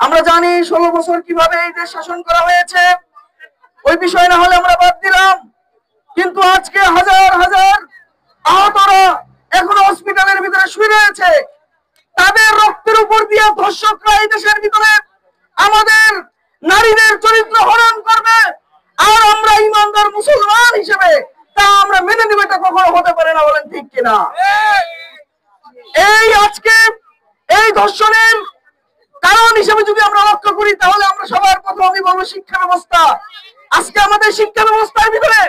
আমরা জানি 16 বছর কিভাবে এই দেশ শাসন করা হয়েছে, ওই বিষয় না হলে আমরা বাদ দিলাম। কিন্তু আজকে হাজার হাজার আহতরা এখনো হসপিটালের ভিতরে শুয়ে রয়েছে। তাদের রক্তের উপর দিয়ে ধর্ষকরা এই দেশের ভিতরে আমাদের নারীদের চরিত্র হরণ করবে, আর আমরা ইমানদার মুসলমান হিসেবে তা আমরা মেনে নেব? এটা কখনো হতে পারে না, বলেন ঠিক কিনা? এই আজকে এই ধর্ষণের কারণ হিসেবে যদি আমরা লক্ষ্য করি, তাহলে আমরা সবার প্রথম আমি বলবো শিক্ষা ব্যবস্থা। আজকে আমাদের শিক্ষা ব্যবস্থার ভিতরে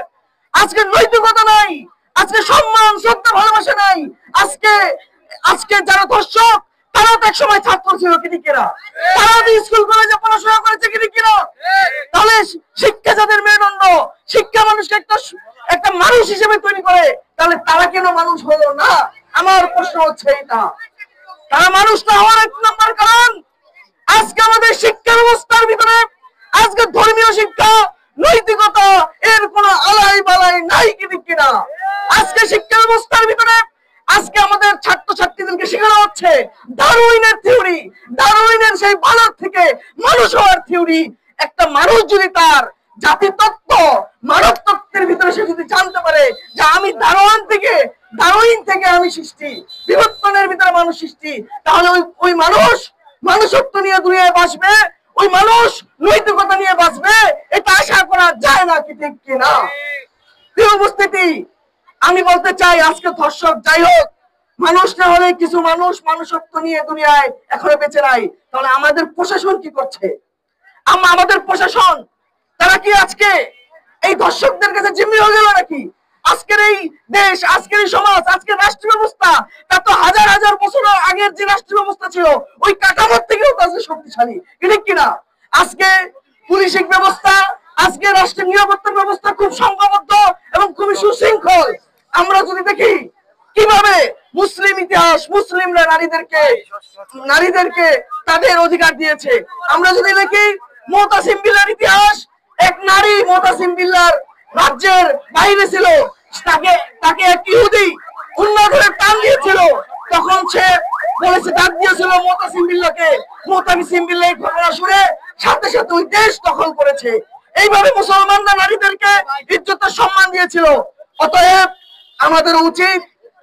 আজকে নৈতিকতা নাই, আজকে সম্মান শ্রদ্ধা ভালোবাসা নাই। আজকে যারা ধর্ষক তারা তো এক সময় ছাত্র ছিল, ঠিক কিনা? তারা স্কুল কলেজে পড়াশোনা করেছে, ঠিক কিনা? তাহলে শিক্ষা যাদের মেরুদণ্ড, শিক্ষা মানুষকে একটা মানুষ হিসেবে তৈরি করে, তাহলে তারা কেন মানুষ হলো না? আমার প্রশ্ন হচ্ছে এটা। তারা মানুষ না হওয়ার এক নম্বর কারণ আজকে আমাদের শিক্ষা ব্যবস্থার ভিতরে আজকে ধর্মীয় শিক্ষা, নৈতিকতা এর কোনো আলাই বালাই নাই, ঠিক কিনা? আজকে শিক্ষা ব্যবস্থার ভিতরে আজকে আমাদের ছাত্রছাত্রীদেরকে শেখানো হচ্ছে ডারউইনের থিওরি, ডারউইনের সেই বানর থেকে মানুষ হওয়ার থিওরি। একটা মানুষ যদি তার জাতি তত্ত্ব, মানব তত্ত্বের ভিতরে সে যদি জানতে পারে যে আমি ডারউইন থেকে আমি সৃষ্টি, বিবর্তনের ভিতরে মানুষ সৃষ্টি, তাহলে ওই মানুষ মানুষত্ব নিয়ে দুনিয়ায় বাঁচবে, ওই মানুষ নৈতিকতা নিয়ে বাঁচবে। এটা আশা করা যায় না, কি ঠিক কিনা? প্রিয় উপস্থিতি, আমি বলতে চাই আজকে ধর্ষক যাই হোক, মানুষ না হলে কিছু মানুষ মানুষত্ব নিয়ে দুনিয়ায় এখনো বেঁচে নাই। তাহলে আমাদের প্রশাসন কি করছে? আমাদের প্রশাসন তারা কি আজকে এই ধর্ষকদের কাছে জিম্মি হয়ে গেল নাকি? আজকের এই দেশ, আজকের এই সমাজ, আজকের রাষ্ট্র ব্যবস্থা তা তো হাজার হাজার বছর আগের যে রাষ্ট্র ব্যবস্থা ছিল ওই কাঠামোর থেকেও তো আজকে শক্তিশালী, ঠিক কিনা? আজকে পুলিশিক ব্যবস্থা, আজকে রাষ্ট্রের নিরাপত্তা ব্যবস্থা খুব সংঘবদ্ধ এবং খুবই সুশৃঙ্খল। আমরা যদি দেখি কিভাবে মুসলিম ইতিহাস, মুসলিমরা নারীদেরকে তাদের অধিকার দিয়েছে, আমরা যদি দেখি মুতাসিম বিল্লাহর ইতিহাস, এক নারী মুতাসিম বিল্লাহর রাজ্যের বাইরে ছিল, তাকে এক ইহুদি উন্না ধরে টান দিয়েছিল, তখন সে বলেছে, ডাক দিয়েছিল মুতাসিম বিল্লাহকে। মুতাসিম বিল্লাহ এই ঘটনা শুনে সাথে সাথে ওই দেশ দখল করেছে। এইভাবে মুসলমানরা নারীদেরকে ইজ্জত সম্মান দিয়েছিল। অতএব আমাদের উচিত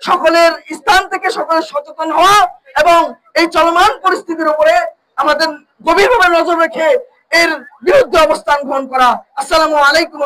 সকলের স্থান থেকে সকলের সচেতন হওয়া এবং এই চলমান পরিস্থিতির উপরে আমাদের গভীরভাবে নজর রেখে এর বিরুদ্ধে অবস্থান গ্রহণ করা। আসসালামু আলাইকুম।